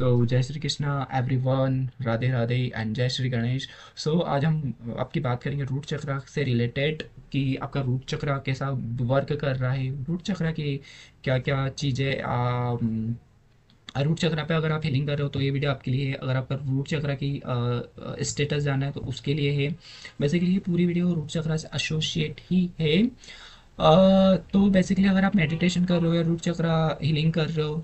जय Shri Krishna everyone, Radhe Radhe and जय श्री गणेश। आज हम आपकी बात करेंगे रूट चक्र से रिलेटेड कि आपका रूट चक्र कैसा वर्क कर रहा है। रूट चक्र की क्या क्या चीज़ें रूट चक्र पे अगर आप हीलिंग कर रहे हो तो ये वीडियो आपके लिए है। अगर आपका रूट चक्र की स्टेटस जानना है तो उसके लिए है। बेसिकली ये पूरी वीडियो रूट चक्र से एसोसिएट ही है। तो बेसिकली अगर आप मेडिटेशन कर रहे हो या रूट चक्र हीलिंग कर रहे हो,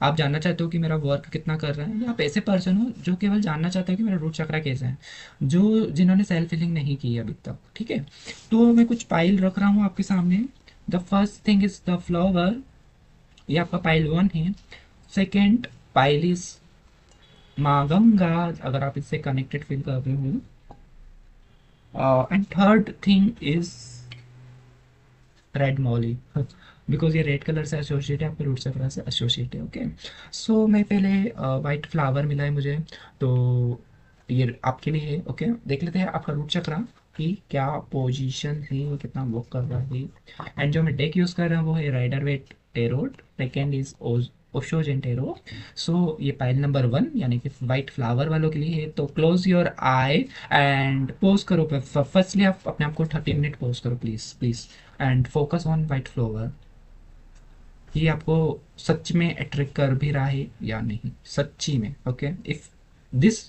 आप जानना चाहते हो कि मेरा वर्क कितना कर रहा है, या आप ऐसे पर्सन हो जो केवल जानना चाहते हो कि मेरा रूट चक्र कैसा है, जो जिन्होंने सेल्फ हीलिंग नहीं की है अभी तक, ठीक है। तो मैं कुछ पाइल रख रहा हूँ आपके सामने। The first thing is the flower, ये आपका पाइल 1 है। सेकेंड पाइल इज माँ गंगा, अगर आप इससे कनेक्टेड फील कर रहे हो। And third thing is red Molly because ये रेड कलर से एसोसिएट है, आपके रूट चक्र से एसोसिएट है। ओके, मैं पहले वाइट फ्लावर मिला है मुझे, तो ये आपके लिए है। ओके, देख लेते हैं आपका रूट चक्र की क्या पोजीशन है, कितना वर्क कर रहा है। एंड जो मैं डेक यूज़ कर रहा हूँ वो है Rider Waite tarot, second is Osho Zen tarot. ये पाइल नंबर 1 यानी कि वाइट फ्लावर वालों के लिए है। तो close your I and pose करो। फर्स्टली आप अपने आप को 30 मिनट पोज करो, please please, and focus on white flower. ये आपको सच में अट्रैक्ट कर भी रहा है या नहीं, सच्ची में। Okay, if this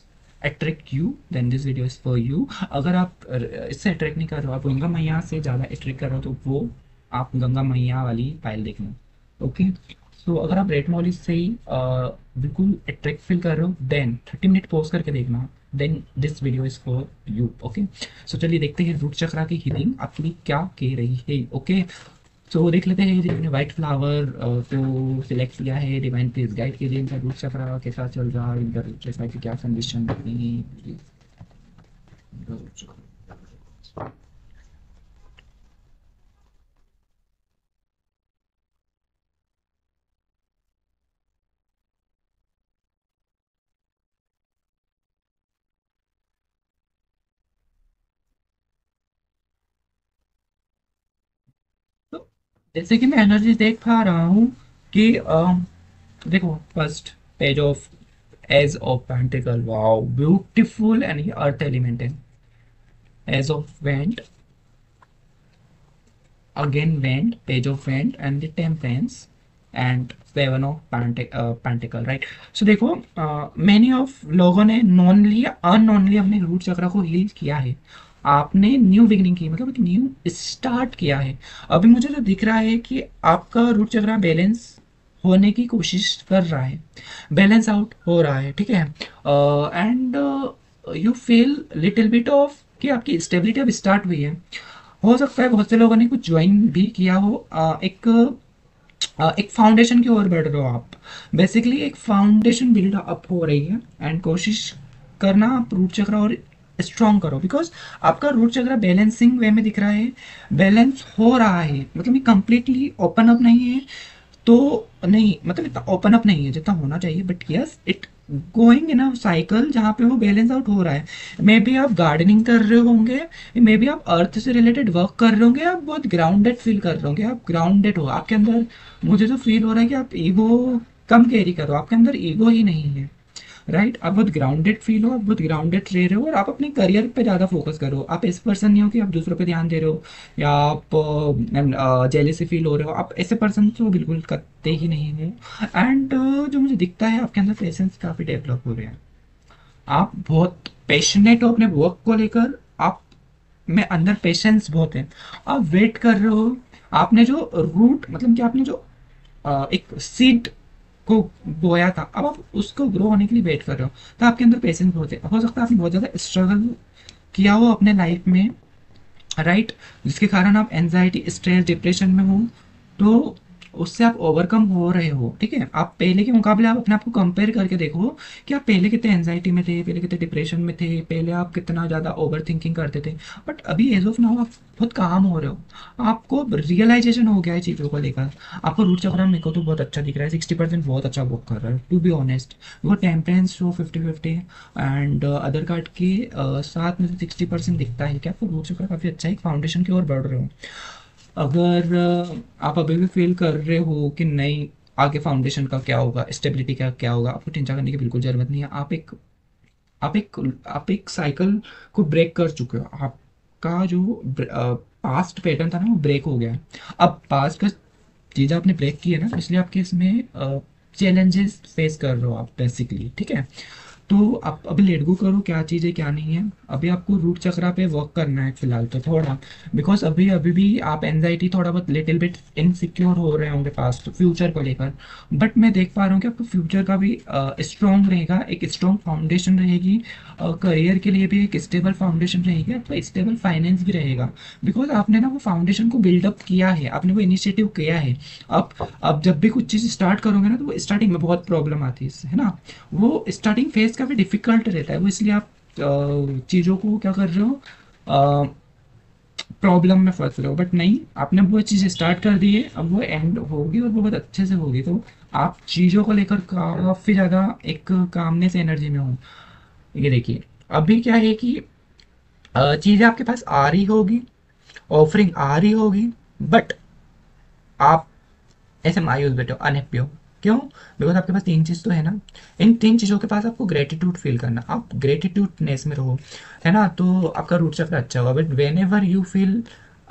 attract you then this video is for you. अगर आप इससे अट्रैक्ट नहीं कर रहे हो, आप गंगा मैया से ज़्यादा अट्रैक्ट कर रहे हो, तो वो आप गंगा मैया वाली फाइल देखना। ओके, अगर आप रेड मॉली से ही बिल्कुल अट्रैक्ट फील कर रहे हो, देन 30 मिनट पॉज करके देखना, then this video is for you. Okay, चलिए देखते हैं रूट चक्रा की हीलिंग आपके लिए क्या कह रही है। ओके, देख लेते हैं जिन्होंने व्हाइट फ्लावर को सिलेक्ट किया है। डिवाइन प्लीज गाइड कीजिए, इनका रूट चक्र कैसा चल रहा है, इनका रूट चक्र की क्या कंडीशन है। तो जैसे कि मैं एनर्जी देख पा रहा हूँ कि देखो, first page of age of pentacle, wow beautiful, and ये अर्थ एलिमेंट है। Age of went, again went, page of went and the temperance and seven of pentacle, right? देखो, मैनी ऑफ लोगों ने नॉनली या अननॉनली अपने रूट चक्र को हील किया है। आपने न्यू बिगनिंग की, मतलब एक न्यू स्टार्ट किया है। अभी मुझे जो दिख रहा है कि आपका रूट चक्र बैलेंस होने की कोशिश कर रहा है, बैलेंस आउट हो रहा है, ठीक है। And you feel little bit of कि आपकी स्टेबिलिटी अब स्टार्ट हुई है। हो सकता है बहुत से लोगों ने कुछ ज्वाइन भी किया हो। एक फाउंडेशन की ओर बढ़ रहे हो आप। बेसिकली एक फाउंडेशन बिल्ड अप हो रही है, एंड कोशिश करना आप रूट चक्र और स्ट्रॉन्ग करो, बिकॉज आपका रूट चक्र बैलेंसिंग वे में दिख रहा है, बैलेंस हो रहा है। मतलब ये कंप्लीटली ओपन अप नहीं है, तो नहीं, मतलब इतना ओपन अप नहीं है जितना होना चाहिए, but yes it going in a cycle जहाँ पे वो बैलेंस आउट हो रहा है। मे बी आप गार्डनिंग कर रहे होंगे, मे बी आप अर्थ से रिलेटेड वर्क कर रहे होंगे, आप बहुत ग्राउंडेड फील कर रहे होंगे, आप ग्राउंडेड हो। आपके अंदर मुझे तो फील हो रहा है कि आप ईगो कम कैरी करो, आपके अंदर ईगो ही नहीं है, राइट। आप बहुत ग्राउंडेड फील हो, आप बहुत ग्राउंडेड रह रहे हो, और आप अपने करियर पे ज़्यादा फोकस करो। आप ऐसे पर्सन नहीं हो कि आप दूसरों पे ध्यान दे रहे हो, या आप जेलेसी फील हो रहे हो। आप ऐसे पर्सन तो बिल्कुल करते ही नहीं हो। एंड जो मुझे दिखता है आपके अंदर पेशेंस काफ़ी डेवलप हो रहे हैं। आप बहुत पैशनेट हो अपने वर्क को लेकर, आप में अंदर पेशेंस बहुत है। आप वेट कर रहे हो। आपने जो रूट, मतलब कि आपने जो एक सीड को बोया था, अब आप उसको ग्रो होने के लिए वेट कर रहे हो, तो आपके अंदर पेशेंस बहुत है। हो सकता है आपने बहुत ज़्यादा स्ट्रगल किया हो अपने लाइफ में, राइट, जिसके कारण आप एनजाइटी, स्ट्रेस, डिप्रेशन में हो, तो उससे आप ओवरकम हो रहे हो, ठीक है। आप पहले के मुकाबले आप अपने आप को कंपेयर करके देखो कि आप पहले कितने एनजाइटी में थे, पहले कितने डिप्रेशन में थे, पहले आप कितना ज़्यादा ओवर थिंकिंग करते थे। बट अभी एज ऑफ नाउ आप बहुत काम हो रहे हो, आपको रियलाइजेशन हो गया है चीज़ों को लेकर। आपको रूट चक्र मेरे को तो बहुत अच्छा दिख रहा है, 60% बहुत अच्छा वर्क कर रहा है, टू बी ऑनेस्ट। वो temperance show 50-50 and other card के साथ में 60% दिखता है कि आपको रूट चक्र काफ़ी अच्छा है, एक फाउंडेशन की ओर बढ़ रहे हो। अगर आप अभी भी फील कर रहे हो कि नहीं, आगे फाउंडेशन का क्या होगा, स्टेबिलिटी का क्या होगा, आपको चिंता करने की बिल्कुल ज़रूरत नहीं है। आप एक साइकिल को ब्रेक कर चुके हो। आपका जो पास्ट पैटर्न था ना, वो ब्रेक हो गया है। अब पास्ट का चीज़ आपने ब्रेक की है ना, इसलिए आपके इसमें चैलेंजेस फेस कर रहे हो आप बेसिकली, ठीक है। तो आप अभी लेट गो करो, क्या चीज़ है क्या नहीं है। अभी आपको रूट चक्रा पे वर्क करना है फिलहाल तो थोड़ा, बिकॉज अभी अभी भी आप एनजाइटी थोड़ा बहुत लिटिल बिट इनसिक्योर हो रहे होंगे पास्ट फ्यूचर को लेकर। बट मैं देख पा रहा हूँ कि आपका फ्यूचर का भी स्ट्रॉन्ग रहेगा, एक स्ट्रॉन्ग फाउंडेशन रहेगी। करियर के लिए भी एक स्टेबल फाउंडेशन रहेगी, आपका स्टेबल फाइनेंस भी रहेगा। बिकॉज आपने ना वो फाउंडेशन को बिल्डअप किया है, आपने वो इनिशिएटिव किया है। अब जब भी कुछ चीज़ स्टार्ट करोगे ना, तो वो स्टार्टिंग में बहुत प्रॉब्लम आती है इससे, है ना। वो स्टार्टिंग फेज काफ़ी डिफिकल्ट रहता है, वो इसलिए आप चीज़ों को क्या कर रहे हो, प्रॉब्लम में फंस रहे हो। बट नहीं, आपने वो चीज़ स्टार्ट कर दी है, अब वो एंड होगी और वो बहुत अच्छे से होगी। तो आप चीज़ों को लेकर काफ़ी ज़्यादा एक कामनेस एनर्जी में हो। ये देखिए, अभी क्या है कि चीज़ें आपके पास आ रही होगी, ऑफरिंग आ रही होगी, बट आप ऐसे मायूस बैठे हो, अनहैप्पी हो। क्यों? बिकॉज आपके पास तीन चीज़ तो है ना। इन तीन चीज़ों के पास आपको ग्रेटिट्यूड फील करना, आप ग्रेटिट्यूडनेस में रहो, है ना, तो आपका रूट चक्र अच्छा होगा। But when ever you feel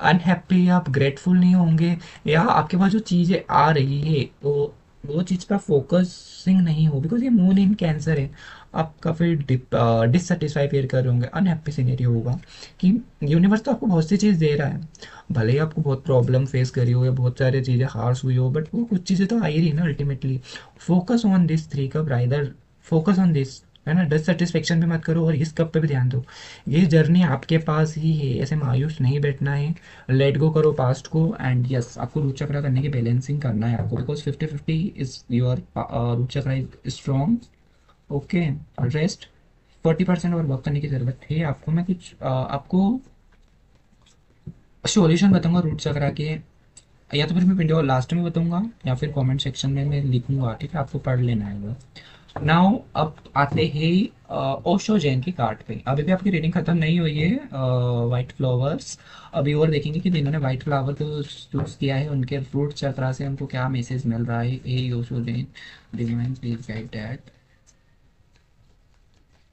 unhappy, आप ग्रेटफुल नहीं होंगे, या आपके पास जो चीज़ें आ रही है वो चीज़ पर फोकसिंग नहीं हो, बिकॉज ये मून इन कैंसर है। आप काफ़ी डिससेटिस्फाई फील कर रहे होंगे, अनहैप्पी सिनेरियो होगा कि यूनिवर्स तो आपको बहुत सी चीज़ दे रहा है, भले ही आपको बहुत प्रॉब्लम फेस करी हो या बहुत सारी चीज़ें हार्श हुई हो, बट वो कुछ चीज़ें तो आ ही रही ना ultimately. Focus on this three cup, rather focus on this, है ना। डिससेटिस्फेक्शन पे मत करो और इस कप पे भी ध्यान दो। ये जर्नी आपके पास ही है, ऐसे मायूस नहीं बैठना है। लेट गो करो पास्ट को, एंड यस, आपको रूट चक्रा करने की बैलेंसिंग करना है आपको, because 50-50 is your root chakra is strong. Okay, rest 40% और वर्क करने की ज़रूरत है आपको। मैं कुछ आपको सॉल्यूशन बताऊंगा रूट चक्रा के, या तो फिर मैं वीडियो लास्ट में बताऊंगा या फिर कमेंट सेक्शन में मैं लिखूंगा, ठीक है, आपको पढ़ लेना है वो। नाउ अब आते हैं ओशो जैन की कार्ड पे। अभी भी आपकी रीडिंग खत्म नहीं हुई है। वाइट फ्लावर्स अभी और देखेंगे कि जिन्होंने वाइट फ्लावर को चूज किया है उनके रूट चक्रा से उनको क्या मैसेज मिल रहा है। A Osho Zen divine please guide that.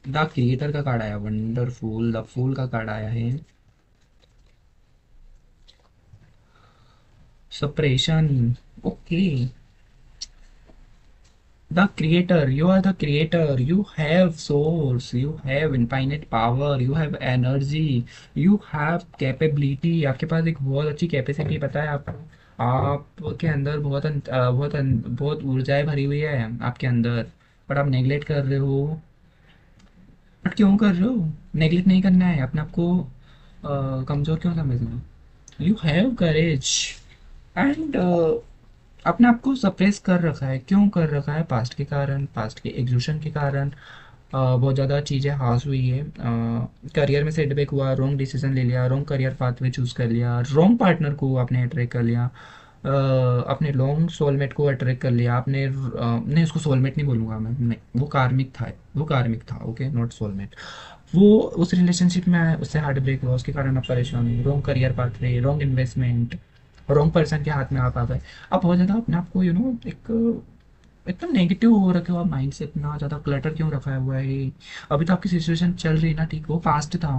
The creator का कार्ड आया, वंडरफुल। द फूल का कार्ड आया है, suppression. Okay, the creator, you are the creator, you have source, you have infinite power, you have energy, you have capability। आपके पास एक बहुत अच्छी capacity, पता है आपको, आपके अंदर बहुत ऊर्जाएं भरी हुई है आपके अंदर, पर आप नेगलेक्ट कर रहे हो। बट क्यों कर रहे हो? नेगलेक्ट नहीं करना है अपने आप को, कमजोर क्यों समझना। यू हैव करेज, एंड अपने आप को सप्रेस कर रखा है। क्यों कर रखा है? पास्ट के कारण, पास्ट के एग्जूशन के कारण बहुत ज़्यादा चीज़ें हास हुई है। करियर में सेटबैक हुआ, रॉन्ग डिसीजन ले लिया, रॉन्ग करियर पाथवे चूज़ कर लिया, रॉन्ग पार्टनर को आपने अट्रैक्ट कर लिया, अपने लॉन्ग सोलमेट को अट्रैक्ट कर लिया आपने। नहीं, उसको सोलमेट नहीं बोलूँगा मैं, नहीं, वो कार्मिक था, वो कार्मिक था, ओके, नॉट सोलमेट। वो उस रिलेशनशिप में आया, उससे हार्ट ब्रेक हुआ, उसके कारण आप परेशान हुए, wrong career pathway, wrong investment, wrong person के हाथ में आप आ गए। आप बहुत ज़्यादा अपने आप को एक एकदम नेगेटिव हो रखे हो आप, माइंड से इतना ज़्यादा क्लटर क्यों रखा हुआ है। अभी तो आपकी सिचुएशन चल रही है ना, ठीक, वो पास्ट था,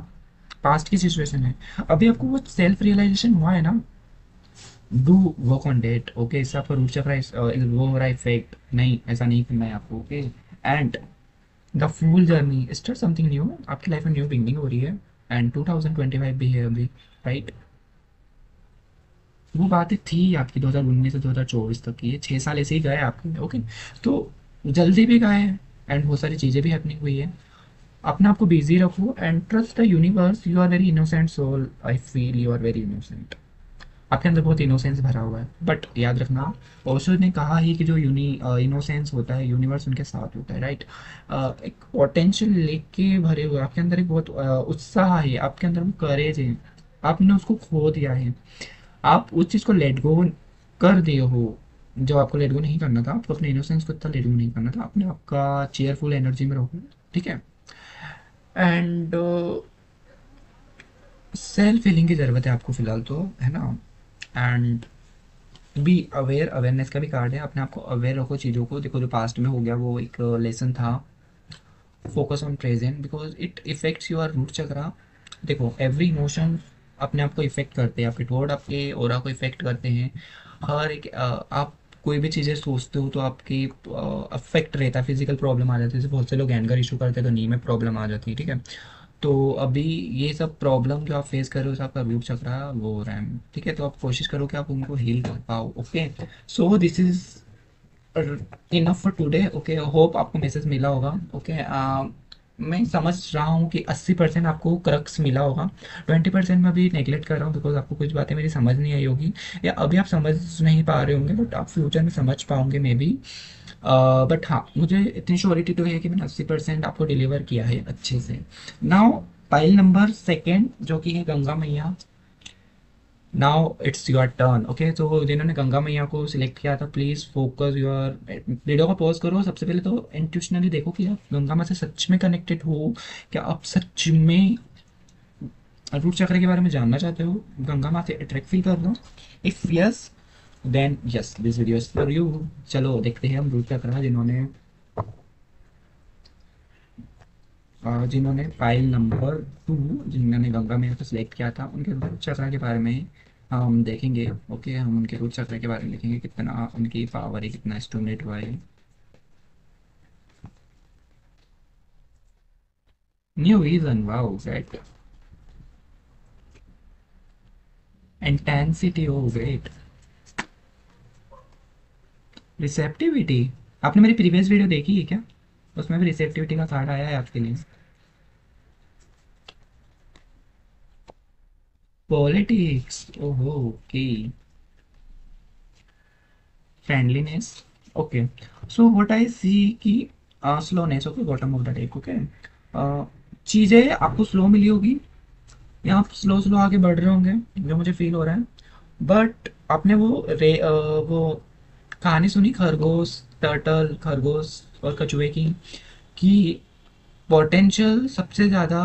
पास्ट की सिचुएशन है। अभी आपको वो सेल्फ रियलाइजेशन हुआ है ना, do work on date, okay. इससे आपका रूट चक्रा वो हो रहा है इफेक्ट, नहीं ऐसा नहीं करना है आपको, okay. And the full journey start something new, आपकी लाइफ में न्यू बिगनिंग हो रही है। एंड 2025 भी है अभी, राइट। वो बातें थी आपकी 2019 से 2024 तक की, ये 6 साल ऐसे ही गए आपके, ओके। तो जल्दी भी गए, एंड बहुत सारी चीज़ें भी हैपनिंग हुई है। अपने आप को बिजी रखो and trust the universe. You are very innocent soul, I feel you are very innocent. आपके अंदर बहुत इनोसेंस भरा हुआ है, बट याद रखना, ओशो ने कहा ही कि जो इनोसेंस होता है, यूनिवर्स उनके साथ होता है, राइट। एक पोटेंशियल लेके भरे हुए आपके अंदर, एक बहुत उत्साह है आपके अंदर, वो करेज है, आपने उसको खो दिया है। आप उस चीज़ को लेट गो कर दिए हो जो आपको लेट गो नहीं करना था। आपको अपने इनोसेंस को इतना लेट गो नहीं करना था, अपने आपका चेयरफुल एनर्जी में रखो, ठीक है। एंड सेल्फ हीलिंग की ज़रूरत है आपको फिलहाल तो, है ना। एंड बी अवेयर, अवेयरनेस का भी कार्ड है, अपने आप को अवेयर रखो चीज़ों को। देखो जो पास्ट में हो गया वो एक लेसन था। Focus on present because it affects your root chakra. देखो एवरी इमोशन अपने आप को इफेक्ट करते हैं, आपके थॉट आपके ऑरा को इफेक्ट करते हैं। हर एक आप कोई भी चीज़ें सोचते हो तो आपकी अफेक्ट रहता है, फिजिकल प्रॉब्लम आ जाती है। जैसे बहुत से लोग एंगर इशू करते हैं तो नी में प्रॉब्लम आ जाती है, ठीक है। तो अभी ये सब प्रॉब्लम जो आप फेस कर रहे हो, आपका रूट चक्रा वो हो रहा है, ठीक है। तो आप कोशिश करो कि आप उनको हील कर पाओ, okay. So this is enough for today, okay. Hope आपको मैसेज मिला होगा, ओके। मैं समझ रहा हूँ कि 80% आपको क्रक्स मिला होगा, 20% मैं अभी नेगलेक्ट कर रहा हूँ बिकॉज आपको कुछ बातें मेरी समझ नहीं आई होगी, या अभी आप समझ नहीं पा रहे होंगे, बट आप फ्यूचर में समझ पाओगे मे बी। बट हाँ, मुझे इतनी श्योरिटी तो है कि मैंने 80% आपको डिलीवर किया है अच्छे से। नाउ पाइल नंबर सेकेंड जो कि है गंगा मैया। Now it's your turn, okay. तो जिन्होंने गंगा मैया को सिलेक्ट किया था, प्लीज़ फोकस योर, वीडियो को पॉज करो। सबसे पहले तो इंट्यूशनली देखो कि आप गंगा माँ से सच में कनेक्टेड हो, क्या आप सच में रूट चक्र के बारे में जानना चाहते हो, गंगा माँ से अट्रैक्ट फील कर लो। If yes then yes this video is for you. चलो देखते हैं हम रूट चक्र जिन्होंने फाइल नंबर 2, जिन्होंने गंगा मैया को सिलेक्ट किया था, उनके रूट चक्र के बारे में हम देखेंगे, ओके। हम उनके रूट चक्र के बारे में देखेंगे, कितना उनकी पावर है, कितना स्टोनेट हुआ है। New vision, wow great. Intensity, oh great. Receptivity, आपने मेरी प्रीवियस वीडियो देखी है क्या? उसमें भी रिसेप्टिविटी का कार्ड आया है आपके लिए। पॉलिटिक्स, ओहो, okay. Friendliness, okay. So what I see कि slowness, okay, bottom of the deck, okay. चीज़ें आपको स्लो मिली होगी, या आप स्लो स्लो आगे बढ़ रहे होंगे, जो मुझे फील हो रहा है। बट आपने वो कहानी सुनी खरगोश, टर्टल, खरगोश और कछुए की पोटेंशियल सबसे ज़्यादा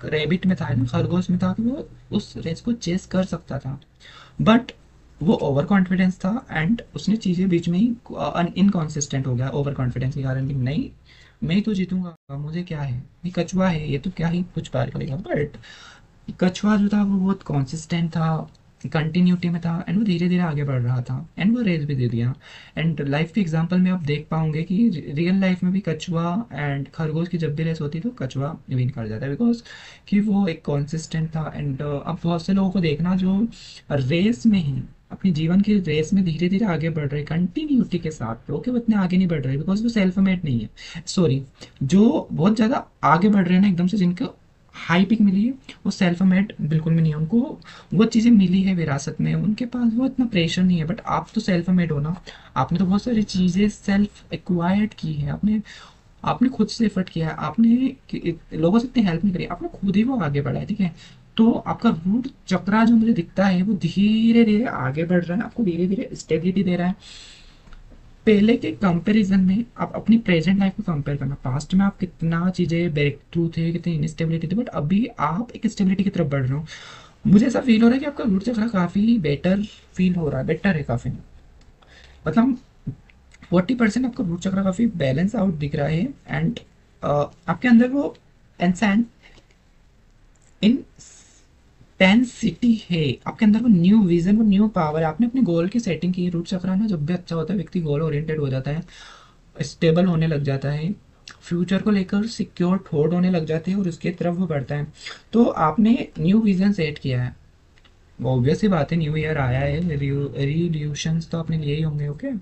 रैबिट में था ना, खरगोश में था, कि वो उस रेस को चेस कर सकता था। बट वो ओवर कॉन्फिडेंस था एंड उसने चीज़ें बीच में ही इनकॉन्सिस्टेंट हो गया ओवर कॉन्फिडेंस के कारण, कि नहीं मैं ही तो जीतूंगा, मुझे क्या है, ये कछुआ है, ये तो क्या ही कुछ पार करेगा। बट कछुआ जो था वो बहुत कॉन्सिस्टेंट था, कंटिन्यूटी में था, एंड वो धीरे धीरे आगे बढ़ रहा था, एंड वो रेस भी दे दिया। एंड लाइफ के एग्जांपल में आप देख पाओगे कि रियल लाइफ में भी कछुआ एंड खरगोश की जब भी रेस होती है तो कछुआ विन कर जाता है, बिकॉज कि वो एक कॉन्सिस्टेंट था। एंड अब बहुत से लोगों को देखना जो रेस में ही, अपने जीवन की रेस में धीरे धीरे आगे बढ़ रहे कंटिन्यूटी के साथ, ओके, वो इतने आगे नहीं बढ़ रहे बिकॉज वो सेल्फ मेड नहीं है, सॉरी। जो बहुत ज़्यादा आगे बढ़ रहे हैं ना एकदम से, जिनको हाई पिक मिली है, वो सेल्फ मेड बिल्कुल भी नहीं है, उनको वो चीज़ें मिली है विरासत में, उनके पास वो इतना प्रेशर नहीं है। बट आप तो सेल्फ मेड हो ना, आपने तो बहुत सारी चीज़ें सेल्फ एक्वायर्ड की है, आपने आपने खुद से एफर्ट किया है, आपने लोगों से इतनी हेल्प नहीं करी, आपने खुद ही वो आगे बढ़ा है, ठीक है। तो आपका रूट चक्रा जो मुझे दिखता है वो धीरे धीरे आगे बढ़ रहा है, आपको धीरे धीरे स्टेबिलिटी दे रहा है। पहले के कंपैरिजन में आप अपनी प्रेजेंट लाइफ को कंपेयर करना, पास्ट में आप कितना चीज़ें ब्रेक थ्रू थे, कितनी इनस्टेबिलिटी थी, बट अभी आप एक स्टेबिलिटी की तरफ बढ़ रहे हो। मुझे ऐसा फील हो रहा है कि आपका रूट चक्र काफ़ी बेटर फील हो रहा है, बेटर है काफ़ी, मतलब 40% आपका रूट चक्र काफ़ी बैलेंस आउट दिख रहा है। एंड आपके अंदर वो इंसान इन इंटेंसिटी है, आपके अंदर वो न्यू विजन, वो न्यू पावर है, आपने अपने गोल की सेटिंग की। रूट चक्र ना जब भी अच्छा होता है, व्यक्ति गोल ओरिएंटेड हो जाता है, स्टेबल होने लग जाता है, फ्यूचर को लेकर सिक्योर थॉट होने लग जाते हैं और उसके तरफ वो बढ़ता है। तो आपने न्यू विजन सेट किया है, ऑब्वियस सी बात है, न्यू ईयर आया है, रिवोल्यूशंस तो आपने लिए ही होंगे, ओके।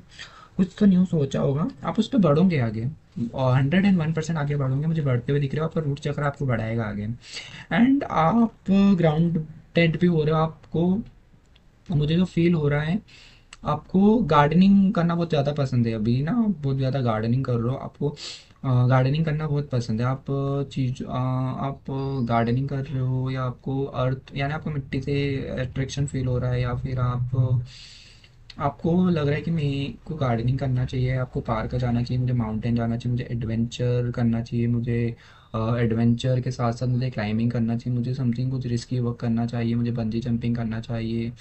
कुछ तो न्यू सोचा होगा, आप उस पर बढ़ोगे आगे, और 101% आगे बढ़ोगे, मुझे बढ़ते हुए दिख रहे हो, आपका रूट चक्र आपको बढ़ाएगा आगे। एंड आप ग्राउंडेड भी हो रहे हो, आपको मुझे जो फील हो रहा है, आपको गार्डनिंग करना बहुत ज़्यादा पसंद है अभी ना, आप बहुत ज़्यादा गार्डनिंग कर रहे हो, आपको गार्डनिंग करना बहुत पसंद है। आप गार्डनिंग कर रहे हो, या आपको अर्थ यानी आपको मिट्टी से अट्रैक्शन फील हो रहा है, या फिर आपको लग रहा है कि मेरे को गार्डनिंग करना चाहिए, आपको पार्क जाना चाहिए, मुझे माउंटेन जाना चाहिए, मुझे एडवेंचर करना चाहिए, मुझे एडवेंचर के साथ साथ मुझे क्लाइंबिंग करना चाहिए, मुझे समथिंग कुछ रिस्की वर्क करना चाहिए, मुझे बंजी जंपिंग करना चाहिए,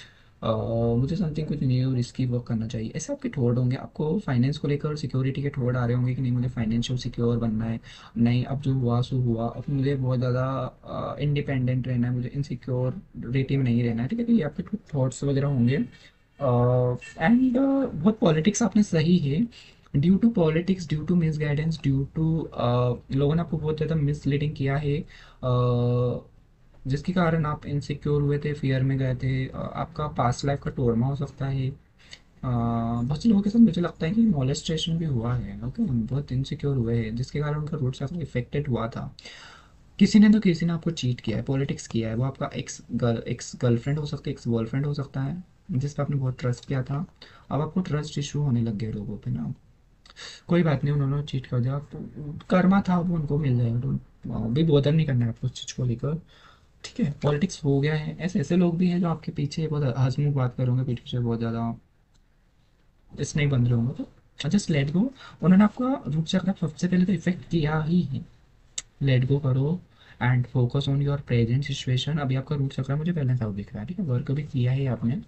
मुझे समथिंग कुछ न्यू रिस्की वर्क करना चाहिए, ऐसे आपके थॉट होंगे। आपको फाइनेंस को लेकर सिक्योरिटी के थॉट आ रहे होंगे कि नहीं मुझे फाइनेंशियल सिक्योर बनना है, नहीं अब जो हुआ सो हुआ, अब मुझे बहुत ज़्यादा इंडिपेंडेंट रहना है, मुझे इनसिक्योरिटी में नहीं रहना है, ठीक है। तो ये आपके कुछ थॉट्स वगैरह होंगे। एंड बहुत पॉलिटिक्स आपने सही है, due to politics, due to misguidance, due to लोगों ने आपको बहुत ज़्यादा मिसलीडिंग किया है, जिसके कारण आप इनसिक्योर हुए थे, फियर में गए थे। आपका पास्ट लाइफ का टोरमा हो सकता है। बहुत से लोगों के साथ मुझे लगता है कि मॉलेस्टेशन भी हुआ है, ओके, बहुत इनसिक्योर हुए हैं जिसके कारण उनका रूट चक्र इफेक्टेड हुआ था। किसी ने तो किसी ने आपको चीट किया है, पॉलिटिक्स किया है, वो आपका एक्स गर्लफ्रेंड हो सकती है, एक्स बॉयफ्रेंड हो सकता है, जिस पर आपने बहुत ट्रस्ट किया था। अब आपको ट्रस्ट इशू होने लग गए लोगों पे ना। कोई बात नहीं, उन्होंने चीट कर दिया तो कर्मा था, वो उनको मिल जाएगा, तो भी बोधर नहीं करना है आपको उस चीज़ को लेकर, ठीक है। पॉलिटिक्स हो गया है, ऐसे ऐसे लोग भी हैं जो आपके पीछे बहुत हंसमुख बात करेंगे, पीठ पीछे बहुत ज़्यादा इस नहीं बन रहे होंगे, तो जस्ट लेट गो। उन्होंने आपका रूप चक्र सबसे पहले तो इफेक्ट किया ही है, लेट गो करो and focus on your present situation. अभी आपका रूट चक्र मुझे बैलेंस आउट दिख रहा है, ठीक है, वर्क भी किया है आपने।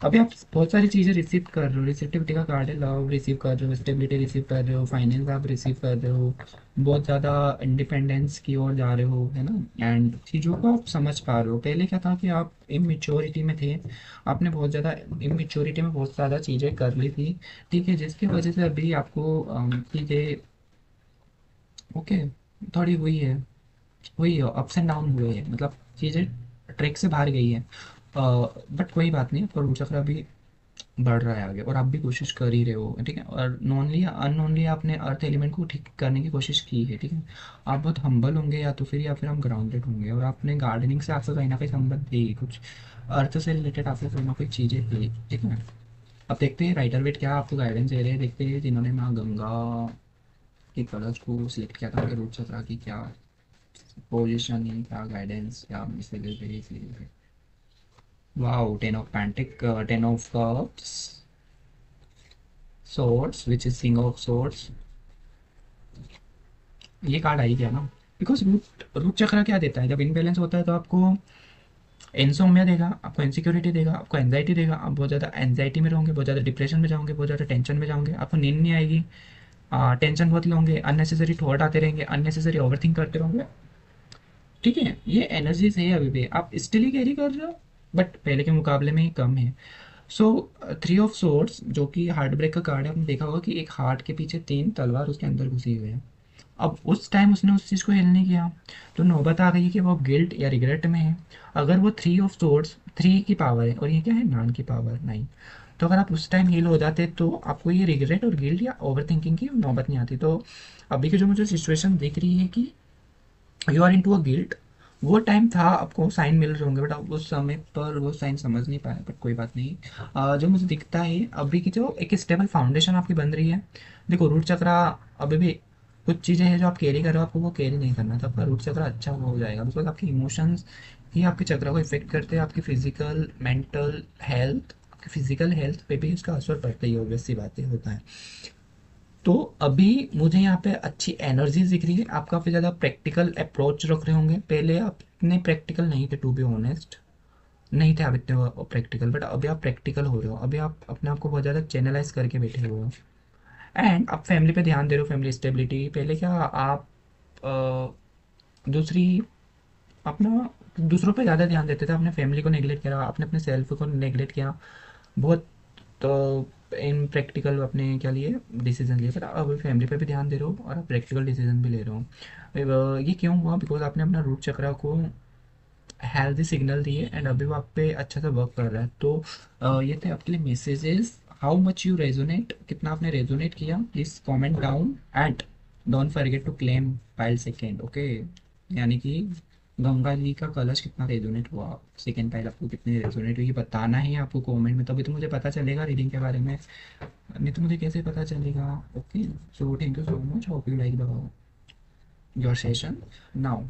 अभी आप बहुत सारी चीज़ें रिसीव कर रहे हो, रिसेप्टिविटी का कार्ड है, लव रिसीव कर रहे हो, स्टेबिलिटी रिसीव कर रहे हो, फाइनेंस आप रिसीव कर रहे हो, बहुत ज़्यादा इंडिपेंडेंस की ओर जा रहे हो, है ना। एंड चीज़ों को आप समझ पा रहे हो। पहले क्या था कि आप इमेच्योरिटी में थे, आपने बहुत ज़्यादा इमेच्योरिटी में बहुत ज़्यादा चीज़ें कर ली थी, ठीक है, जिसकी वजह से अभी आपको चीज़ें ओके थोड़ी हुई है, अप्स एंड डाउन हुए हैं, मतलब चीज़ें ट्रैक से बाहर गई है। बट कोई बात नहीं, आपका रूट चक्र अभी बढ़ रहा है आगे, और आप भी कोशिश कर ही रहे हो, ठीक है। और नॉनली या अननोनली आपने अर्थ एलिमेंट को ठीक करने की कोशिश की है, ठीक है। आप बहुत हम्बल होंगे, या फिर हम ग्राउंडेड होंगे, और आपने गार्डनिंग से आपका कहीं ना कहीं संबंध थी, कुछ अर्थ से रिलेटेड आपको कोई ना कोई चीज़ें थी, ठीक है। अब देखते हैं राइटर वेट क्या आपको गाइडेंस दे रहे हैं, देखते हैं जिन्होंने माँ गंगा के कलर्स को सिलेक्ट किया था, उनके रूट चक्र की क्या पोजिशन है, क्या गाइडेंस, क्या मैसेज है। Wow, ten of cups, swords which is king of swords, ये कार्ड आई गया ना। बिकॉज रूट रूट चक्र क्या देता है, जब इनबैलेंस होता है तो आपको इंसोम्निया देगा, आपको इनसिक्योरिटी देगा, आपको एंजाइटी देगा, आप बहुत ज़्यादा एंजाइटी में रहोगे, बहुत ज़्यादा डिप्रेशन में जाओगे, बहुत ज़्यादा टेंशन में जाओगे, आपको नींद नहीं आएगी, टेंशन बहुत लोगे, अननेसेसरी थॉट आते रहेंगे, अननेसेसरी ओवरथिंक करते रहोगे, ठीक है। ये एनर्जीज है अभी भी, आप स्टिल ही कैरी कर रहे हो, बट पहले के मुकाबले में ही कम है। सो थ्री ऑफ सोर्ड्स जो कि हार्ट ब्रेक का कार्ड है, आपने देखा होगा कि एक हार्ट के पीछे तीन तलवार उसके अंदर घुसी हुई है। अब उस टाइम उसने उस चीज़ को हेल नहीं किया, तो नौबत आ गई है कि वो गिल्ट या रिग्रेट में है। अगर वो थ्री ऑफ सोर्ड्स, थ्री की पावर है और ये क्या है, नाइन की पावर, नाइन, तो अगर आप उस टाइम हील हो जाते तो आपको ये रिग्रेट और गिल्ट या ओवर थिंकिंग की नौबत नहीं आती। तो अभी की जो मुझे सिचुएशन दिख रही है कि you are into a guilt, वो टाइम था, आपको साइन मिल रहे होंगे, बट आप उस समय पर वो साइन समझ नहीं पाए, बट कोई बात नहीं। जो मुझे दिखता है अभी की जो एक स्टेबल फाउंडेशन आपकी बन रही है। देखो रूट चक्रा अभी भी कुछ चीज़ें हैं जो आप कैरी कर रहे हो, आपको वो कैरी नहीं करना था, आपका रूट चक्र अच्छा हो जाएगा, बिकॉज आपके इमोशंस ही आपके चक्र को इफेक्ट करते हैं, आपकी फिजिकल मेंटल हेल्थ, आपकी फिजिकल हेल्थ पे भी उसका असर पड़ता ही है, ऑब्वियस सी बातें होता है। तो अभी मुझे यहाँ पे अच्छी एनर्जी दिख रही है, आप काफ़ी ज़्यादा प्रैक्टिकल अप्रोच रख रहे होंगे, पहले आप इतने प्रैक्टिकल नहीं थे, टू बी ऑनेस्ट नहीं थे आप इतने प्रैक्टिकल, बट अभी आप प्रैक्टिकल हो रहे हो, अभी आप अपने आप को बहुत ज़्यादा चैनलाइज करके बैठे हुए हो, एंड आप फैमिली पे ध्यान दे रहे हो, फैमिली स्टेबिलिटी। पहले क्या आप दूसरी अपना दूसरों पे ज़्यादा ध्यान देते थे, आपने फैमिली को नेगलेक्ट किया, आपने अपने सेल्फ को नेगलेक्ट किया, बहुत तो इन प्रैक्टिकल अपने क्या लिए डिसीजन लिए, पर अब फैमिली पे भी ध्यान दे रहे हो और आप प्रैक्टिकल डिसीजन भी ले रहे हो। ये क्यों हुआ, बिकॉज आपने अपना रूट चक्रा को हेल्दी सिग्नल दिए, एंड अभी वो आप पे अच्छा सा वर्क कर रहा है। तो ये थे आपके लिए messages. How much you resonate, कितना आपने रेजोनेट किया, please comment down, and don't forget to claim pile second, okay. यानी कि गंगा जी का कलश कितना रेजोनेट हुआ, सेकेंड पाइल आपको कितनी रेजोनेट हुई, ये बताना है आपको कमेंट में, तभी तो मुझे पता चलेगा रीडिंग के बारे में, नहीं तो मुझे कैसे पता चलेगा। Okay, so thank you so much, hope you like the your session. Now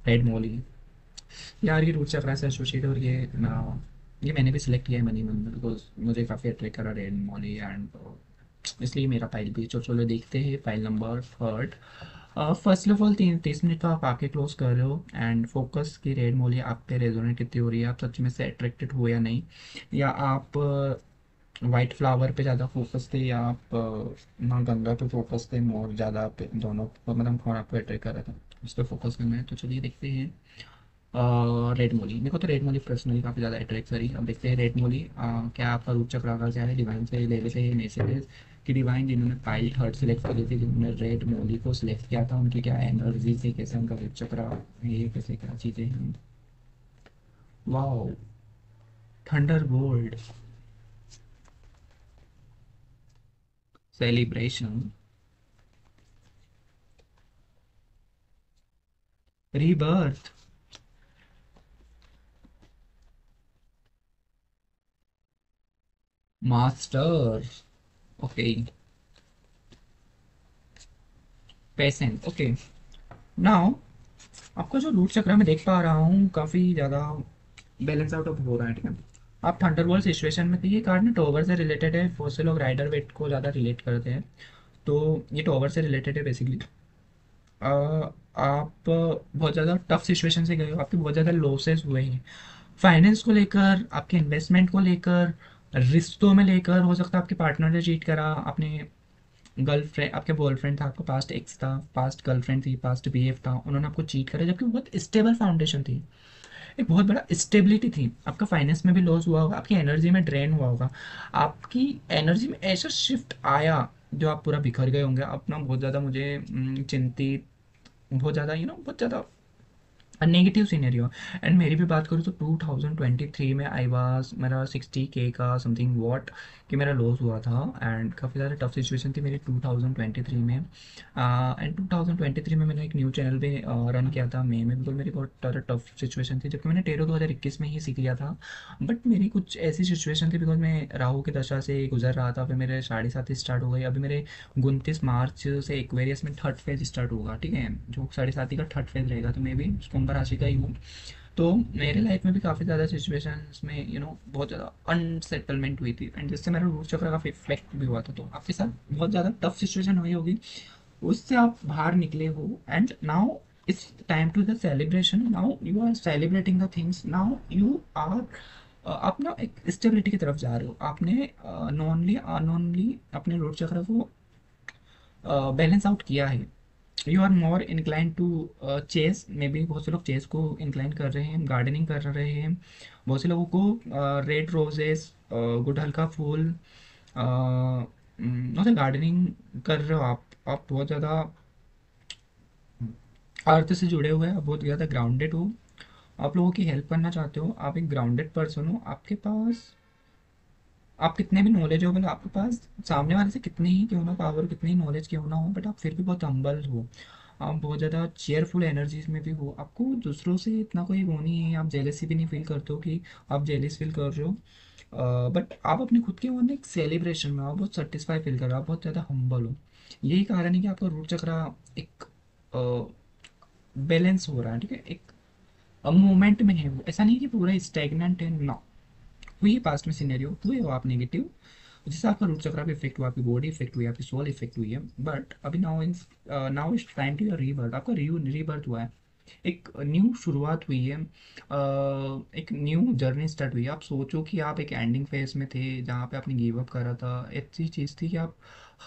red मोली, यार ये रूट चक्रा से एसोसिएट, और ये ना ये मैंने भी सिलेक्ट किया है मनी मन में, बिकॉज मुझे काफ़ी अट्रैक्ट करा रेड मोली, एंड इसलिए मेरा फाइल भी। चलो चलो देखते हैं file number third. First of all 30 minute तो आप आके क्लोज कर रहे हो, एंड फोकस की रेड मोली आप पे रेजोनेट कितनी हो रही है, आप सच में से अट्रैक्टेड हो या नहीं, या आप वाइट फ्लावर पे ज़्यादा फोकस थे, या आप माँ गंगा पे फोकस थे, मोर ज़्यादा पे दोनों मतलब कौन आपको अट्रैक्ट कर रहा था, उस पर फोकस करना है। तो चलिए देखते हैं। रेड मोली, मेरे को तो रेड मोली पर्सनली काफ़ी ज़्यादा अट्रैक्ट करी। अब देखते हैं रेड मोली क्या आपका रूप चक्र का क्या है, डिवाइन से ले लेते हैं मैसेजेस कि डिवाइन जिन्होंने पाइल थर्ड सेलेक्ट करी थी, जिन्होंने रेड मोली को सिलेक्ट किया था, उनकी क्या एनर्जी थी, कैसे उनका रूप चक्र, ये कैसे क्या चीज़ें हैं। Wow, thunder bolt, celebration, rebirth, master, okay, patient, okay. Now आपका जो रूट चक्र मैं देख पा रहा हूँ काफ़ी ज़्यादा बैलेंस आउट ऑफ हो रहा है, ठीक है। आप थंडरबोल्ट सिचुएशन में थे, ये कार्ड ना टॉवर से रिलेटेड है, बहुत से लोग राइडर वेट को ज़्यादा रिलेट करते हैं, तो ये टॉवर से रिलेटेड है बेसिकली। आप बहुत ज़्यादा टफ सिचुएशन से गए हो, आपके बहुत ज़्यादा लॉसेस हुए हैं, फाइनेंस को लेकर, आपके इन्वेस्टमेंट को लेकर, रिश्तों में लेकर, हो सकता है आपके पार्टनर ने चीट करा, आपने गर्लफ्रेंड, आपके बॉयफ्रेंड था, आपका पास्ट एक्स था, पास्ट गर्लफ्रेंड थी, पास्ट बीएफ था, उन्होंने आपको चीट करा, जबकि बहुत स्टेबल फाउंडेशन थी, एक बहुत बड़ा स्टेबिलिटी थी। आपका फाइनेंस में भी लॉस हुआ होगा, आपकी एनर्जी में ड्रेन हुआ होगा, आपकी एनर्जी में ऐसा शिफ्ट आया जो आप पूरा बिखर गए होंगे अपना, बहुत ज़्यादा मुझे चिंतित, बहुत ज़्यादा बहुत ज़्यादा नेगेटिव सीनेरियो। एंड मेरी भी बात करूँ तो 2023 में आई वाज, मेरा 60K का समथिंग वॉट कि मेरा लॉस हुआ था, एंड काफ़ी ज़्यादा टफ सिचुएशन थी मेरी 2023 में। एंड 2023 में मैंने एक न्यू चैनल पे रन किया था, मई में, बिल्कुल मेरी बहुत ज़्यादा टफ सिचुएशन थी, जबकि मैंने टेरो 2021 में ही सीख लिया था। बट मेरी कुछ ऐसी सिचुएशन थी, बिकॉज मैं राहु की दशा से गुजर रहा था, फिर मेरे 7.5 स्टार्ट हो गई, अभी मेरे 29 मार्च से एक्वेरियस में थर्ड फेज स्टार्ट होगा, ठीक है, जो 7.5 का थर्ड फेज रहेगा, तो मैं भी कुंभ राशि का ही हूँ। तो मेरे लाइफ में भी काफ़ी ज़्यादा सिचुएशंस में बहुत ज़्यादा अनसेटलमेंट हुई थी, एंड जिससे मेरा रूट चक्र का इफेक्ट भी हुआ था, तो आपके साथ बहुत ज़्यादा टफ सिचुएशन हुई होगी, उससे आप बाहर निकले हो, and now it's time to the celebration, now you are celebrating the things, now you are आप ना एक स्टेबिलिटी की तरफ जा रहे हो, आपने नॉनली अनोनली अपने रोड चक्र को बैलेंस आउट किया है। You are more incline to chase, maybe बहुत से लोग चेस को इंक्लाइन कर रहे हैं, गार्डनिंग कर रहे हैं, बहुत से लोगों को रेड रोजेस, गुड़हल का फूल, मतलब गार्डनिंग कर रहे हो आप बहुत ज़्यादा अर्थ से जुड़े हुए हैं, आप बहुत ज़्यादा ग्राउंडेड हो, आप लोगों की हेल्प करना चाहते हो, आप एक ग्राउंडेड पर्सन हो, आपके पास आप कितने भी नॉलेज हो, मतलब आपके पास सामने वाले से कितनी ही क्यों ना पावर, कितनी ही नॉलेज क्यों ना हो, बट आप फिर भी बहुत हम्बल हो, आप बहुत ज़्यादा चेयरफुल एनर्जीज में भी हो, आपको दूसरों से इतना कोई वो नहीं है, आप जेलेसी भी नहीं फील करते हो कि आप जेलिस फील कर रहे हो, बट आप अपने खुद के वो एक सेलिब्रेशन में आप बहुत सेटिस्फाई फील कर रहे हो, आप बहुत ज़्यादा हम्बल हो। यही कारण है कि आपका रूट चक्र एक बैलेंस हो रहा है, ठीक है, एक मूवमेंट में है, वो ऐसा नहीं कि पूरा स्टेगनेंट है ना। हुई है पास्ट में सिनेरियो, हुए हो आप नेगेटिव, जैसे आपका रूट चक्र पे इफेक्ट हुआ, आपकी बॉडी इफेक्ट हुई है, आपकी सोल इफेक्ट हुई है, बट अभी now it's time to your rebirth, आपका रीबर्थ हुआ है, एक न्यू शुरुआत हुई है, एक न्यू जर्नी स्टार्ट हुई है। आप सोचो कि आप एक एंडिंग फेज में थे जहाँ पे आपने गिव अप करा था, ऐसी चीज़ थी कि आप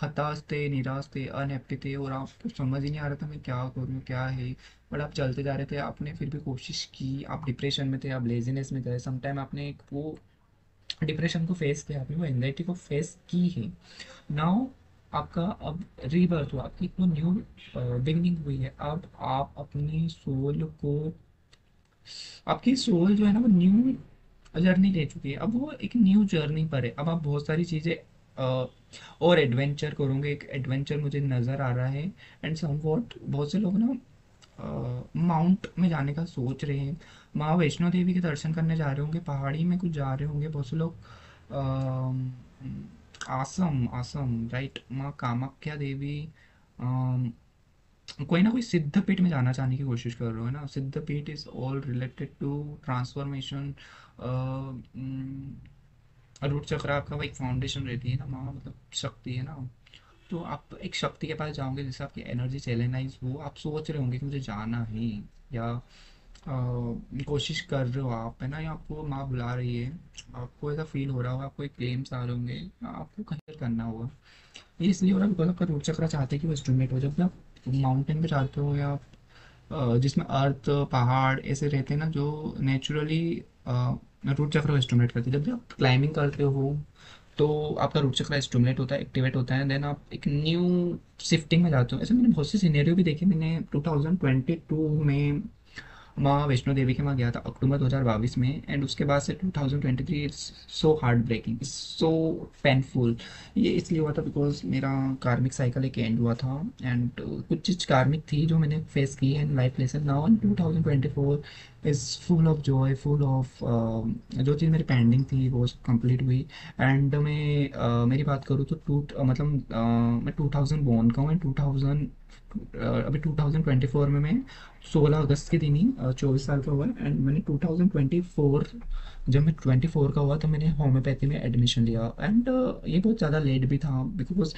हताश थे, निराश थे, अनहैप्पी थे, और आपको समझ ही नहीं आ रहा था मैं क्या करूँ क्या है, बट आप चलते जा रहे थे, आपने फिर भी कोशिश की, आप डिप्रेशन में थे, आप लेजीनेस में गए, समटाइम आपने एक वो डिप्रेशन को फेस किया, आपने वो एंजाइटी को फेस की है। नाउ आपका अब रीबर्थ हुआ, आपकी एक न्यू बिगनिंग हुई है, अब आप अपनी सोल को, आपकी सोल जो है ना वो न्यू जर्नी ले चुकी है, अब वो एक न्यू जर्नी पर है, अब आप बहुत सारी चीज़ें और एडवेंचर करोगे, एक एडवेंचर मुझे नज़र आ रहा है। एंड समवॉट बहुत से लोग ना माउंट में जाने का सोच रहे हैं, माँ वैष्णो देवी के दर्शन करने जा रहे होंगे, पहाड़ी में कुछ जा रहे होंगे बहुत से लोग, आसम आसम राइट, माँ कामाख्या देवी, अम, कोई ना कोई सिद्ध पीठ में जाना चाहने की कोशिश कर रहे हो, है ना, Siddh Peeth is all related to transformation, root chakra आपका वो एक फाउंडेशन रहती है ना, माँ मतलब शक्ति है ना, तो आप एक शक्ति के पास जाओगे जिससे आपकी एनर्जी चैनलाइज हो, आप सोच रहे होंगे कि मुझे जाना है, या कोशिश कर रहे हो आप, है ना, या आपको माँ बुला रही है, आपको ऐसा फील हो रहा होगा, आपको एक क्लेम्स आ रहे होंगे, आपको कहीं करना होगा। ये इसलिए हो रहा है बिकॉज आपका रूट चक्र चाहते हैं कि वो स्टिमुलेट हो। जब भी आप माउंटेन पे जाते हो, या जिसमें अर्थ पहाड़ ऐसे रहते हैं ना जो नेचुरली रूट चक्र को स्टिमुलेट करते हैं, जब भी आप क्लाइंबिंग करते हो तो आपका रूट चक्र स्टिमुलेट होता है, एक्टिवेट होता है, देन आप एक न्यू शिफ्टिंग में जाते हो। ऐसे मैंने बहुत से सिनेरियो भी देखे। मैंने 2022 में माँ वैष्णो देवी के वहाँ गया था अक्टूबर 2022 में, एंड उसके बाद से 2023 it's so heart breaking, it's so painful. ये इसलिए हुआ था बिकॉज मेरा कार्मिक साइकिल एक एंड हुआ था, एंड कुछ चीज़ कार्मिक थी जो मैंने फेस की है in life lesson. Now in 2024 is full of Joy, full of जो चीज़ मेरी पेंडिंग थी वो कंप्लीट हुई। एंड मैं मेरी बात करूँ तो मतलब मैं 2000 बोर्न का हूँ, एंड 2000 अभी 2024 में मैं 16 अगस्त के दिन ही 24 साल का हुआ। एंड मैंने 2024, जब मैं 24 का हुआ तो मैंने होम्योपैथी में एडमिशन लिया। एंड ये बहुत ज़्यादा लेट भी था बिकॉज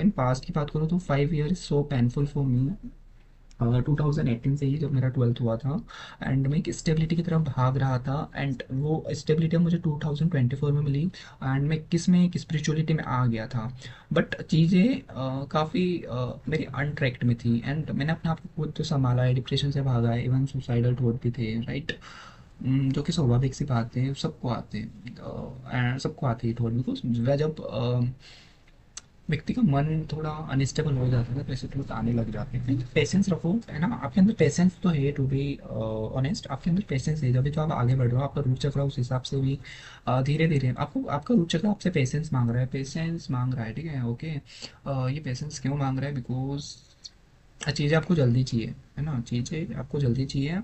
इन पास्ट की बात करूँ तो 5 year is so painful for me. 2018 से ही जब मेरा 12th हुआ था, एंड मैं एक स्टेबिलिटी की तरफ भाग रहा था, एंड वो स्टेबिलिटी मुझे 2024 में मिली, एंड मैं एक स्पिरिचुअलिटी में आ गया था। बट चीज़ें काफ़ी मेरी अनट्रैक्ड में थी, एंड मैंने अपने आप को खुद तो संभाला है, डिप्रेशन से भागा है, इवन सुसाइडल थॉट भी थे, राइट। जो कि स्वाभाविक सी बात है, सबको आते हैं, सबको आती है थॉट, बिकॉज वह जब व्यक्ति का मन थोड़ा अनस्टेबल हो जाता है तो ऐसे थोड़ा आने लग जाते हैं। पेशेंस रखो, है ना, आपके अंदर पेशेंस तो है, टू बी ऑनेस्ट आपके अंदर पेशेंस है। जब भी तो आप आगे बढ़ रहे हो, आपका रूट चक्र उस हिसाब से भी धीरे धीरे आपको, आपका रूट चक्र आपसे पेशेंस मांग रहा है, पेशेंस मांग रहा है, ठीक है, ओके। ये पेशेंस क्यों मांग रहा है? बिकॉज चीज़ें आपको जल्दी चाहिए, है ना, चीज़ें आपको जल्दी चाहिए,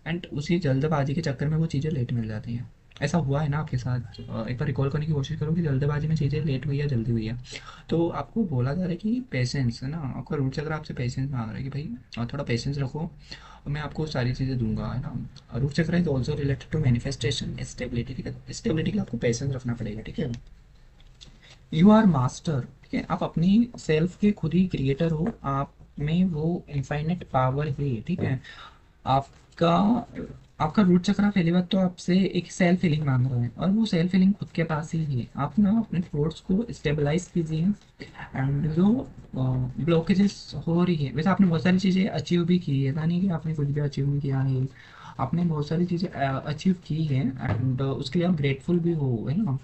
एंड उसी जल्दबाजी के चक्कर में वो चीज़ें लेट मिल जाती हैं। ऐसा हुआ है ना आपके साथ? एक बार रिकॉल करने की कोशिश करो कि जल्दबाजी में चीज़ें लेट हुई या जल्दी हुई है। तो आपको बोला जा रहा है कि पेशेंस, है ना, आपका रूट चक्र आपसे पेशेंस मांग रहा है कि भाई थोड़ा पेशेंस रखो और मैं आपको सारी चीज़ें दूंगा, है ना। Root chakra is also related to manifestation stability, ठीक है। स्टेबिलिटी के लिए आपको पेशेंस रखना पड़ेगा, ठीक है। यू आर मास्टर, ठीक है, आप अपनी सेल्फ के खुद ही क्रिएटर हो, आप में वो इनफाइनेट पावर है, ठीक है। आपका आपका रूट चक्र पहली बात तो आपसे एक सेल्फ फीलिंग मांग रहा है, और वो सेल्फ फीलिंग खुद के पास ही है। आप ना अपने थॉट्स को स्टेबलाइज कीजिए, एंड जो ब्लॉकेजेस हो रही है, वैसे आपने बहुत सारी चीज़ें अचीव भी की है, ऐसा नहीं कि आपने कुछ भी अचीव नहीं किया है, आपने बहुत सारी चीज़ें अचीव की है, एंड उसके लिए आप ग्रेटफुल भी हो, है ना।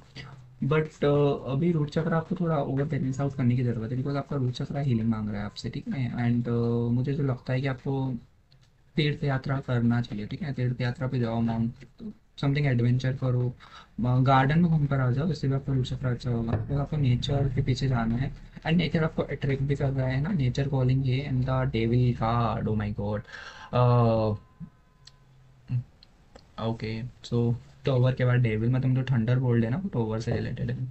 बट अभी रूट चक्र आपको थोड़ा ओवर बैलेंस आउट करने की ज़रूरत है, बिकॉज आपका रूट चक्र हीलिंग मांग रहा है आपसे, ठीक है। एंड मुझे जो लगता है कि आपको तीर्थ यात्रा करना चाहिए, ठीक है। तीर्थ यात्रा पे जाओ, माउंट समथिंग एडवेंचर करो, गार्डन में घूम कर आ जाओ, इससे भी आपका रूट चक्र अच्छा होगा। तो आपको नेचर के पीछे जाना है, एंड नेचर आपको अट्रैक्ट भी कर रहा है ना, नेचर कॉलिंग है, and the devil card, oh my God. Okay, so tower के बाद डेविल मतलब जो थंडर बोल्ट है ना, वो टॉवर से रिलेटेड है।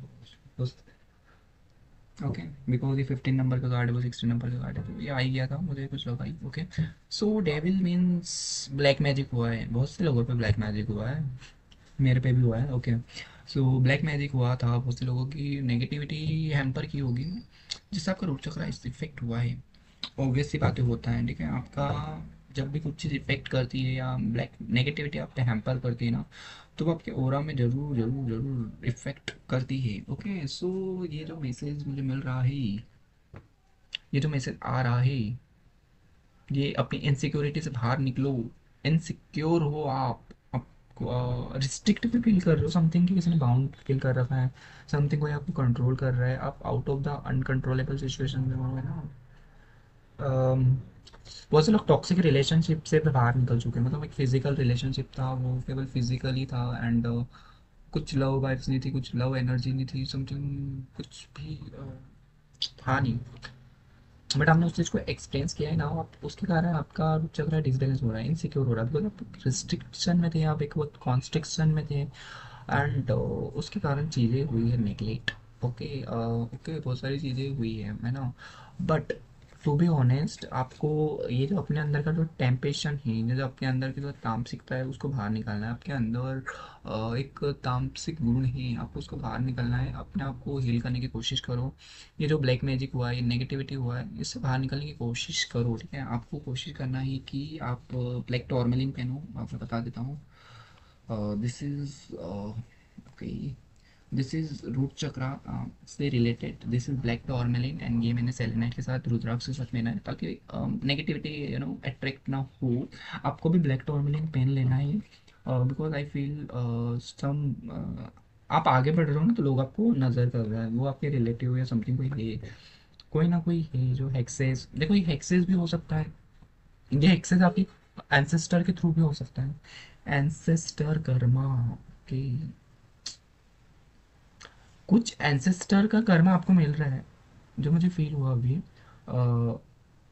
ओके, बिकॉज ये 15 नंबर का कार्ड है, वो 16 नंबर का कार्ड है, तो ये आ ही गया था, मुझे कुछ लगा ही। ओके, सो डेविल मीन्स ब्लैक मैजिक हुआ है, बहुत से लोगों पे ब्लैक मैजिक हुआ है, मेरे पे भी हुआ है, ओके। सो ब्लैक मैजिक हुआ था, बहुत से लोगों की नेगेटिविटी हैम्पर की होगी, जिससे आपका रूट चक्र इफेक्ट हुआ है। ऑब्वियस सी बातें होता है, ठीक है। आपका जब भी कुछ चीज़ इफेक्ट करती है या ब्लैक नेगेटिविटी आप पे हैम्पर करती है ना, तो वो आपके ओरा में ज़रूर ज़रूर ज़रूर इफेक्ट करती है, ओके। सो ये जो मैसेज मुझे मिल रहा है, ये जो मैसेज आ रहा है, ये अपनी इनसिक्योरिटी से बाहर निकलो। इनसिक्योर हो आप रिस्ट्रिक्ट भी फील कर रहे हो समथिंग की, किसी ने बाउंड फील कर रखा है, समथिंग कोई आपको कंट्रोल कर रहा है, आप out of the uncontrollable situation में हो, है ना। अम, बहुत से लोग टॉक्सिक रिलेशनशिप से बाहर निकल चुके हैं, मतलब एक फिजिकल रिलेशनशिप था, वो केवल फिजिकली था, एंड कुछ लव वाइब्स नहीं थी, कुछ लव एनर्जी नहीं थी, समथिंग कुछ भी था नहीं। बट आपने उस चीज़ को एक्सपीरियंस किया है ना, आप उसके कारण आपका चल रहा है, डिसबैलेंस हो रहा है, इनसिक्योर हो रहा है, बिकॉज आप रिस्ट्रिक्शन में थे, आप एक बहुत कॉन्स्ट्रिक्शन में थे, एंड उसके कारण चीज़ें हुई है नेगलेक्ट, ओके। ओके, बहुत सारी चीज़ें हुई है ना। बट टू बी ऑनेस्ट, आपको ये जो अपने अंदर का जो टेम्पेशन है, ये जो अपने अंदर की जो तामसिकता है उसको बाहर निकालना है। आपके अंदर एक तामसिक गुण है, आपको उसको बाहर निकालना है, अपने आप को हील करने की कोशिश करो। ये जो ब्लैक मैजिक हुआ है, ये नेगेटिविटी हुआ है, इससे बाहर निकलने की कोशिश करो, ठीक है। आपको कोशिश करना है कि आप ब्लैक टॉर्मेलिन पहनो। आपको बता देता हूँ, this is okay, this is root chakra से related, this is black tourmaline, and ये मैंने सेलेनाइट के साथ, रुद्राक्ष के साथ लेना है ताकि नेगेटिविटी अट्रैक्ट ना हो। आपको भी ब्लैक टॉर्मेलिन पेन लेना है, बिकॉज आई फील सम, आप आगे बढ़ रहे हो ना तो लोग आपको नज़र कर रहे हैं, वो आपके रिलेटिव या समथिंग कोई है, कोई ना कोई है जो हेक्सेस, देखो ये हेक्सेस भी हो सकता है, ये हेक्सेस आपकी एंसेस्टर के थ्रू भी हो सकता है, एंसेस्टर कर्मा, ओके। कुछ एंसेस्टर का कर्मा आपको मिल रहा है, जो मुझे फील हुआ अभी,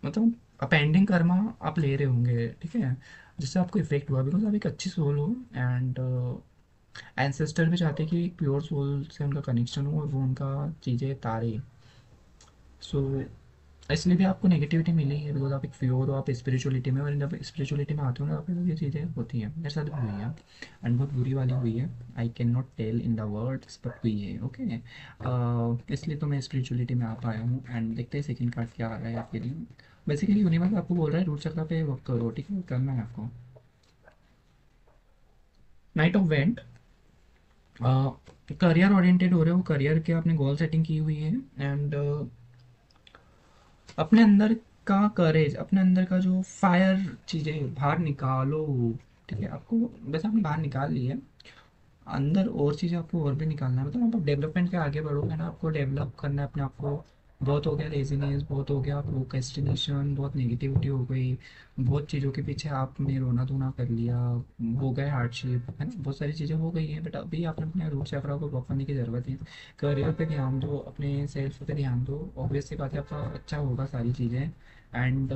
मतलब अपेंडिंग कर्मा आप ले रहे होंगे, ठीक है, जिससे आपको इफेक्ट हुआ, बिकॉज आप एक अच्छी सोल हो, एंड एंसेस्टर भी चाहते हैं कि एक प्योर सोल से उनका कनेक्शन हो और वो उनका चीज़ें तारे। सो इसलिए भी आपको नेगेटिविटी मिली है, बिकॉज आप एक प्योर हो, आप स्पिरिचुअलिटी में, और जब स्पिरिचुअलिटी में आते हो ना आपके साथ ये चीज़ें होती हैं, मेरे साथ भी हुई है, एंड बहुत बुरी वाली हुई है। I can not tell in the words but हुई है, ओके। इसलिए तो मैं स्पिरिचुअलिटी में आ पाया हूँ, एंड देखते हैं सेकंड कार्ड क्या आ रहा है आपके लिए। बेसिकली यूनिवर्स आपको बोल रहा है रूट चक्र पे वर्क करो, ठीक है, करना है आपको। Night of went, career oriented हो रहे हो, करियर के आपने गोल सेटिंग की हुई है, एंड अपने अंदर का करेज, अपने अंदर का जो फायर चीज़ें बाहर निकालो, ठीक है। आपको वैसे आपने बाहर निकाल ली है, अंदर और चीज़ें आपको और भी निकालना है, मतलब आप डेवलपमेंट के आगे बढ़ोगे ना, आपको डेवलप करना है अपने आप को। बहुत हो गया लेजीनेस, बहुत हो गया प्रोक्रेस्टिनेशन, बहुत नेगेटिविटी हो गई, बहुत चीज़ों के पीछे आपने रोना धोना कर लिया, हो गए हार्डशिप, है ना, बहुत सारी चीज़ें हो गई हैं, बट अभी आपने अपने रूट चक्रा को ब्लॉक करने की ज़रूरत है। करियर पे ध्यान दो, अपने सेल्फ पे ध्यान दो, ऑब्वियस सी बात है आपका अच्छा होगा सारी चीज़ें। And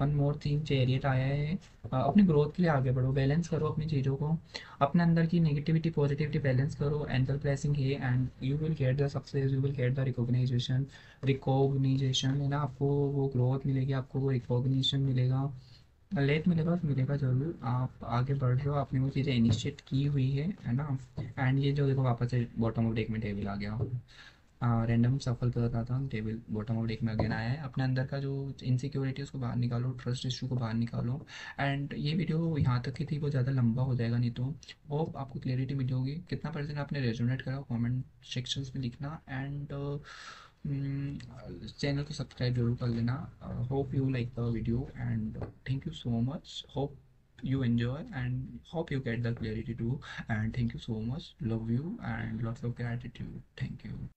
one more thing, chariot आया है, अपनी ग्रोथ के लिए आगे बढ़ो, बैलेंस करो अपनी चीज़ों को, अपने अंदर की नेगेटिविटी पॉजिटिविटी बैलेंस करो, एंजल ब्लेसिंग है, and you will get the success, you will get the recognition, recognition है ना, आपको वो ग्रोथ मिलेगी, आपको वो रिकॉग्निशन मिलेगा, लेट मिलेगा, मिलेगा ज़रूर। आप आगे बढ़ रहे हो, आपने वो चीज़ें इनिशिएट की हुई है ना। एंड ये जो देखो वापस से बॉटम ऑफ डेक में टेबल आ गया, रैंडम सफल कर रहा था, टेबल बॉटम ऑफ डेक में अगेन आया है। अपने अंदर का जो इनसिक्योरिटी है उसको बाहर निकालो, ट्रस्ट इशू को बाहर निकालो। एंड ये वीडियो यहाँ तक की थी, वो ज़्यादा लंबा हो जाएगा नहीं तो। होप आपको क्लियरिटी मिली होगी, कितना परसेंट आपने रेजोनेट करा कमेंट सेक्शंस में लिखना, एंड चैनल को सब्सक्राइब जरूर कर लेना। Hope you like the video, and thank you so much. Hope you enjoy and hope you get the clarity too. And thank you so much. Love you and lots of gratitude. Thank you.